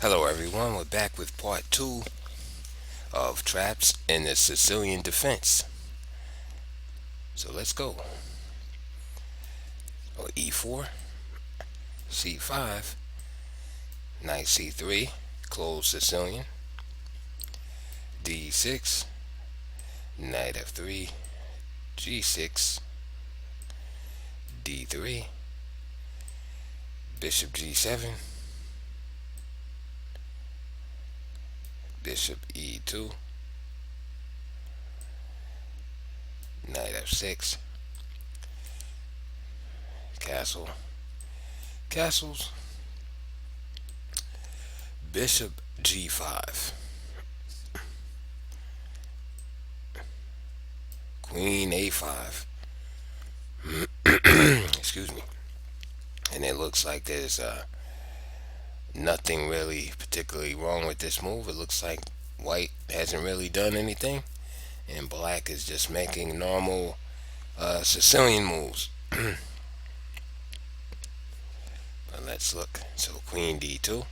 Hello everyone, we're back with part 2 of traps in the Sicilian defense. So let's go. E4, C5, knight C3, close Sicilian, D6, knight F3, G6, D3, bishop G7, bishop E2, knight F6, castle, castles, bishop G5, queen A5. Excuse me. And it looks like there's nothing really particularly wrong with this move. It looks like white hasn't really done anything, and black is just making normal Sicilian moves. But let's look. So queen D2.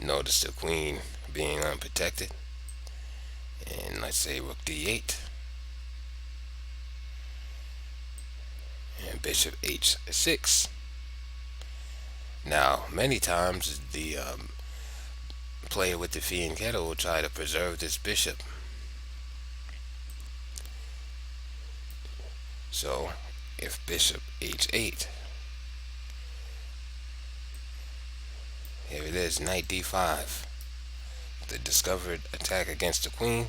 Notice the queen being unprotected. And let's say rook D8. And bishop H6. Now, many times the player with the fianchetto will try to preserve this bishop. So, if bishop H8, here it is, knight D5, the discovered attack against the queen.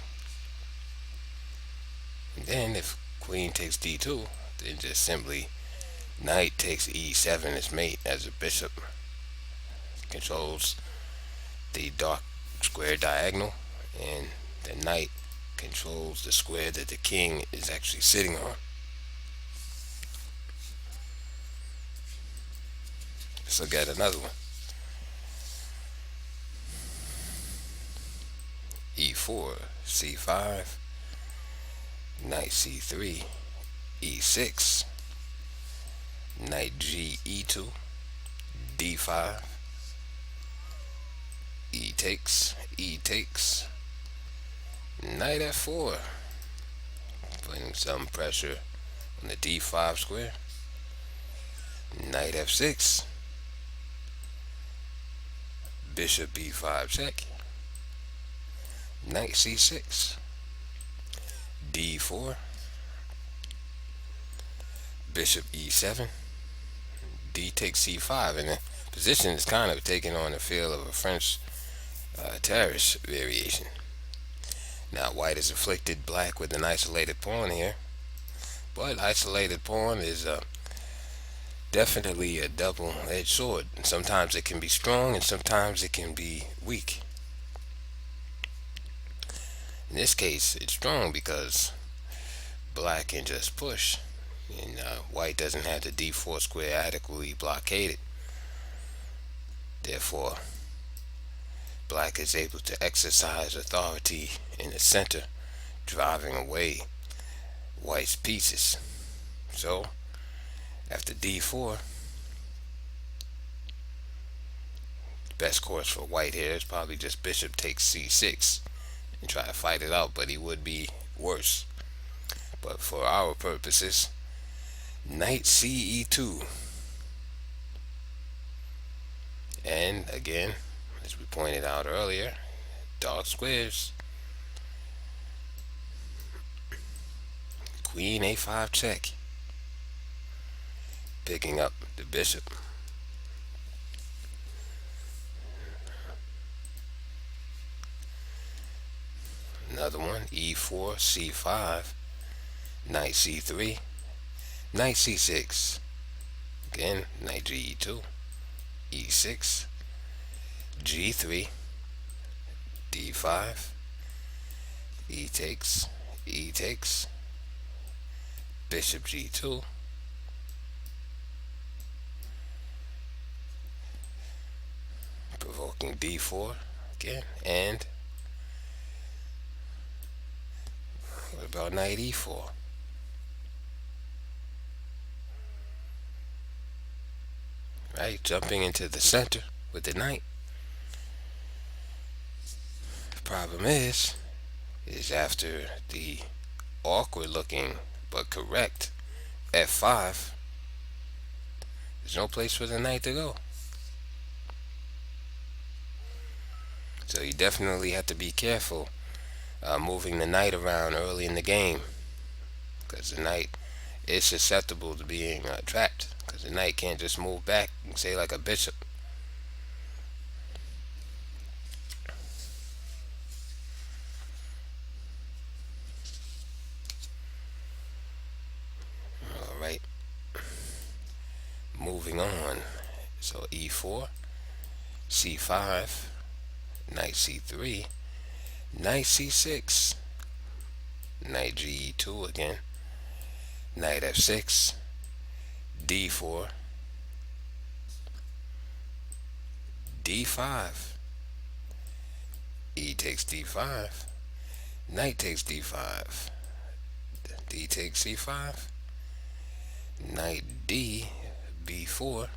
And then if queen takes D2, then just simply knight takes E7 as mate, as the bishop controls the dark square diagonal, and the knight controls the square that the king is actually sitting on. Let's look at another one. E4, C5, knight C3, E6, knight G, E2, D5, E takes, knight F4, putting some pressure on the D5 square, knight F6, bishop B5 check, knight C6, D4, bishop E7, D takes C5, and the position is kind of taking on the feel of a French terrace variation. Now white has afflicted black with an isolated pawn here, but isolated pawn is definitely a double-edged sword. Sometimes it can be strong and sometimes it can be weak. In this case, it's strong because black can just push, and white doesn't have the D4 square adequately blockaded. Therefore, black is able to exercise authority in the center, driving away white's pieces. So, after D4, the best course for white here is probably just bishop takes C6 and try to fight it out, but he would be worse. But for our purposes, knight CE2. And again, as we pointed out earlier, dark squares. Queen A5 check, picking up the bishop. Another one, E4, C5, knight C3, knight C6. Again, knight G2, E6, G3, D5, E takes, bishop G2, provoking D4 again, and what about knight E4? right? Jumping into the center with the knight. The problem is after the awkward looking but correct f5, there's no place for the knight to go. So you definitely have to be careful moving the knight around early in the game, because the knight is susceptible to being trapped, because the knight can't just move back, say like a bishop. All right, moving on. So e4, c5, knight c3, knight c6, knight ge2 again, knight f6, d4, d5, e takes d5, knight takes d5, d takes c5, knight d, b4,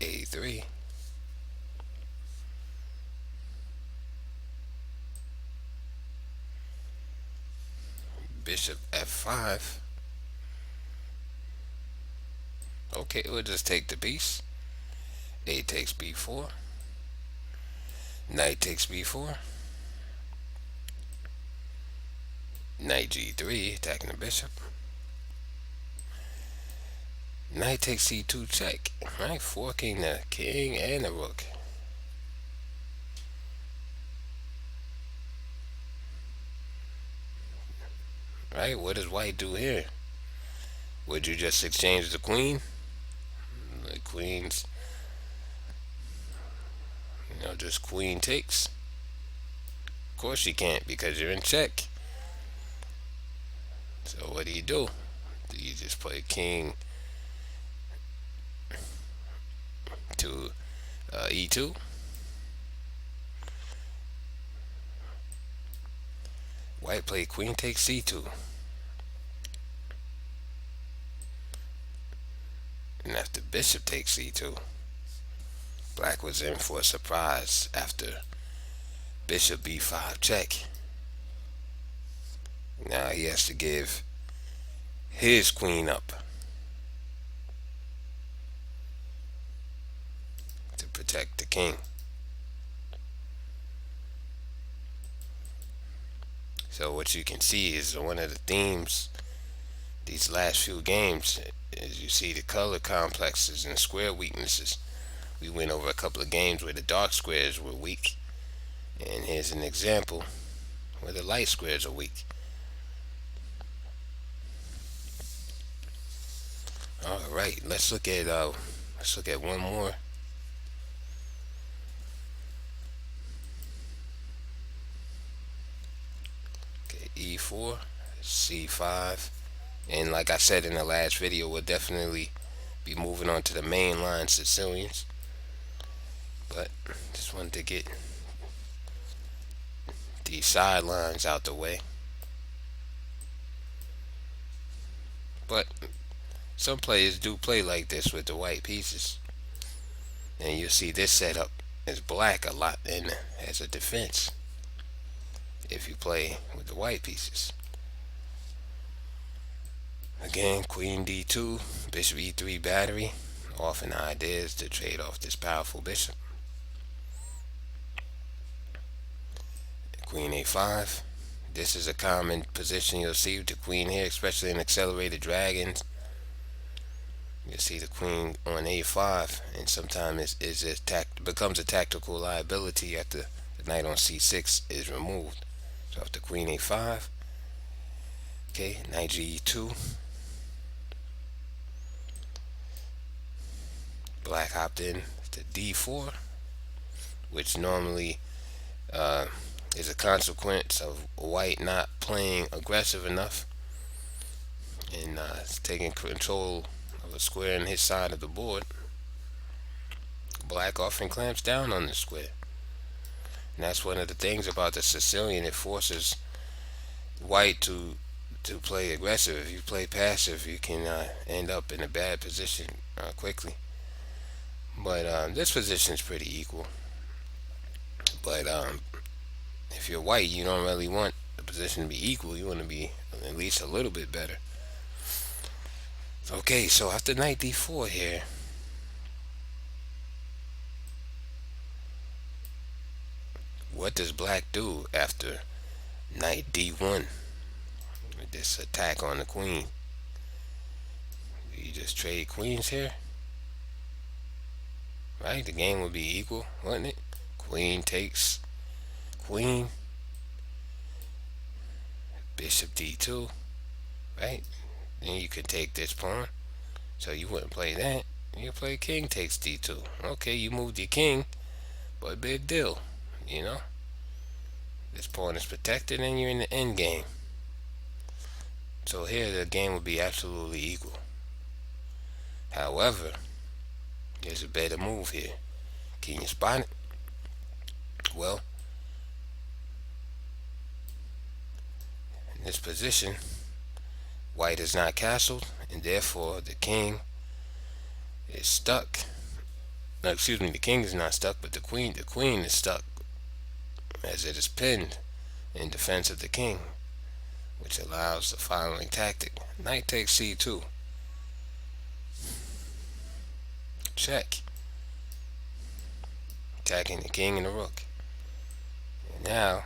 a3, bishop f5. Okay, we'll just take the piece. A takes b4, knight takes b4, knight g3, attacking the bishop, knight takes c2 check, right, forking the king and the rook. Right, what does white do here? Would you just exchange the queen? The queen's, just queen takes. Of course you can't, because you're in check. So what do? Do you just play king to e2? White played queen takes c2. And after bishop takes c2, black was in for a surprise after bishop b5 check. Now he has to give his queen up to protect the king. So what you can see is one of the themes these last few games is you see the color complexes and square weaknesses. We went over a couple of games where the dark squares were weak, and here's an example where the light squares are weak. All right, let's look at one more. Okay, e4, c5, and like I said in the last video, we'll definitely be moving on to the main line Sicilians, but just wanted to get these sidelines out the way. But some players do play like this with the white pieces, and you'll see this setup is black a lot in as a defense if you play with the white pieces. Again, queen d2, bishop e3 battery, often ideas to trade off this powerful bishop. Queen a5, this is a common position you'll see with the queen here, especially in accelerated dragons. You see the queen on a5, and sometimes becomes a tactical liability after the knight on c6 is removed. So after queen a5, okay, knight ge2, black hopped in to d4, which normally is a consequence of white not playing aggressive enough and taking control of a square in his side of the board. Black often clamps down on the square, and that's one of the things about the Sicilian. It forces white to to play aggressive. If you play passive, you can end up in a bad position quickly. But this position is pretty equal. But if you're white, you don't really want the position to be equal. You want to be at least a little bit better. Okay, so after knight d4 here, what does black do after knight d1 with this attack on the queen? You just trade queens here, right? The game would be equal, wouldn't it? Queen takes queen, bishop d2, right? Then you could take this pawn. So you wouldn't play that. You play king takes d2. Okay, you moved your king, but big deal, you know? This pawn is protected and you're in the end game. So here the game would be absolutely equal. However, there's a better move here. Can you spot it? Well, in this position, white is not castled, and therefore the king is stuck. No, excuse me, the king is not stuck, but the queen is stuck, as it is pinned in defense of the king, which allows the following tactic. Knight takes c2. Check. Attacking the king and the rook. And now,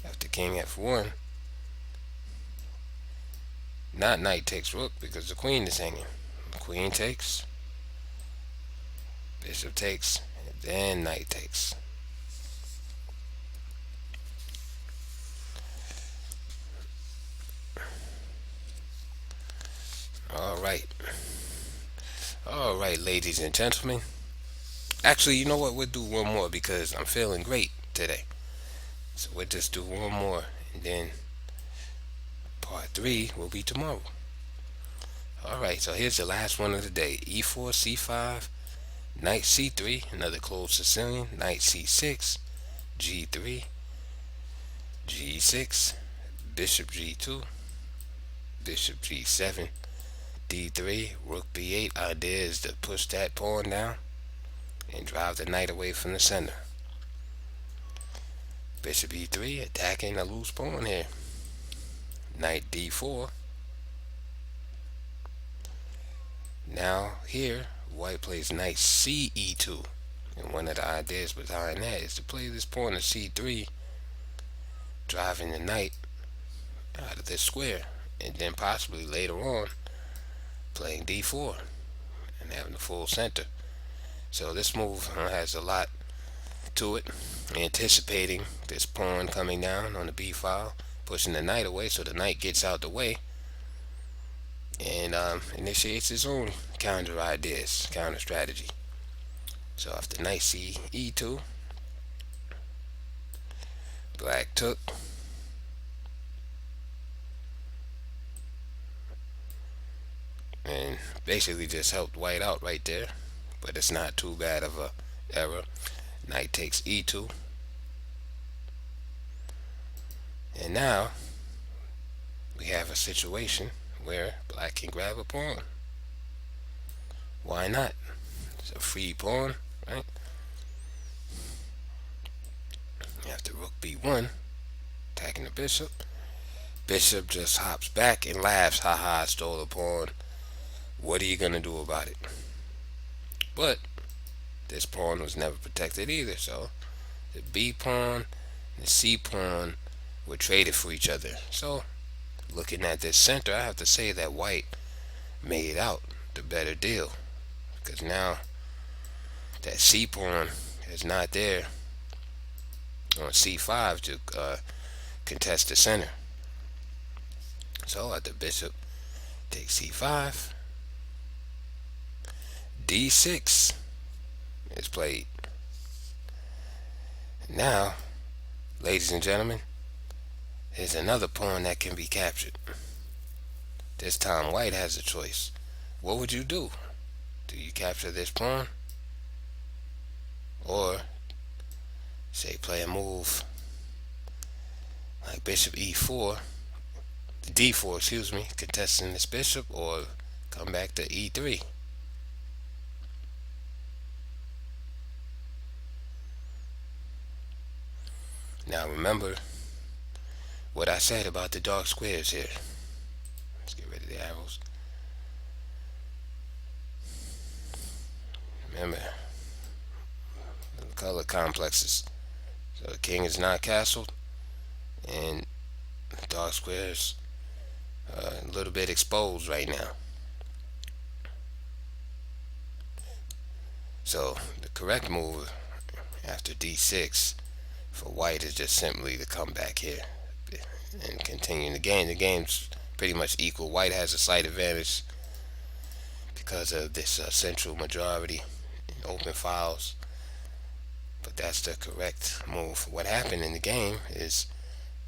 after king f1, not knight takes rook because the queen is hanging. Queen takes, bishop takes, and then knight takes. All right, ladies and gentlemen. Actually, you know what? We'll do one more because I'm feeling great today. So we'll just do one more, and then part 3 will be tomorrow. Alright, so here's the last one of the day. e4, c5, knight c3, another closed Sicilian, knight c6, g3, g6, bishop g2, bishop g7, d3, rook b8. Idea is to push that pawn down and drive the knight away from the center. Bishop e3, attacking a loose pawn here. Knight d4. Now here, white plays knight ce2. And one of the ideas behind that is to play this pawn to c3, driving the knight out of this square. And then possibly later on, playing d4 and having the full center. So this move has a lot to it, anticipating this pawn coming down on the b file, pushing the knight away so the knight gets out the way and initiates his own counter ideas, counter strategy. So after knight ce2, black took, and basically just helped white out right there, but it's not too bad of a error. Knight takes e2, and now we have a situation where black can grab a pawn. Why not? It's a free pawn, right? After rook b1, attacking the bishop, bishop just hops back and laughs, haha, I stole a pawn. What are you gonna do about it? But this pawn was never protected either, so the b pawn and the c pawn were traded for each other. So looking at this center, I have to say that white made out the better deal, because now that c pawn is not there on c5 to contest the center. So at the bishop takes c5, d6 is played. Now, ladies and gentlemen, there's another pawn that can be captured. This time white has a choice. What would you do? Do you capture this pawn? Or say play a move like bishop e4 to d4, excuse me, contesting this bishop, or come back to e3. Now remember what I said about the dark squares here. Let's get rid of the arrows. Remember the color complexes. So the king is not castled, and the dark squares a little bit exposed right now. So the correct move after d6 for white is just simply to come back here and continue the game. The game's pretty much equal. White has a slight advantage because of this central majority in open files, but that's the correct move. What happened in the game is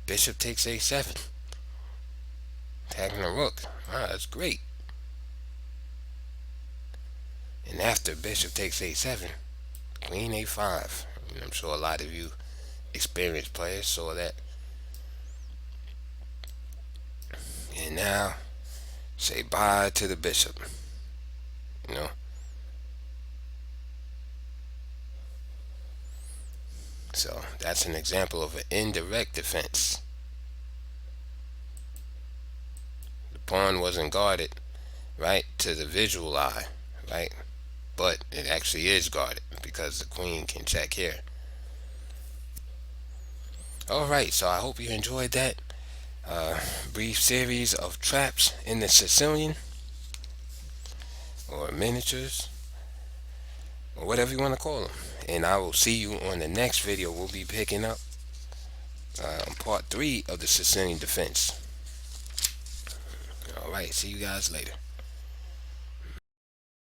bishop takes a7, attacking the rook. That's great. And after bishop takes a7, queen a5. And I'm sure a lot of you experienced players saw that. And now say bye to the bishop. You know. So that's an example of an indirect defense. The pawn wasn't guarded, right, to the visual eye, right? But it actually is guarded because the queen can check here. Alright, so I hope you enjoyed that brief series of traps in the Sicilian, or miniatures, or whatever you want to call them. And I will see you on the next video. We'll be picking up part 3 of the Sicilian defense. Alright, see you guys later.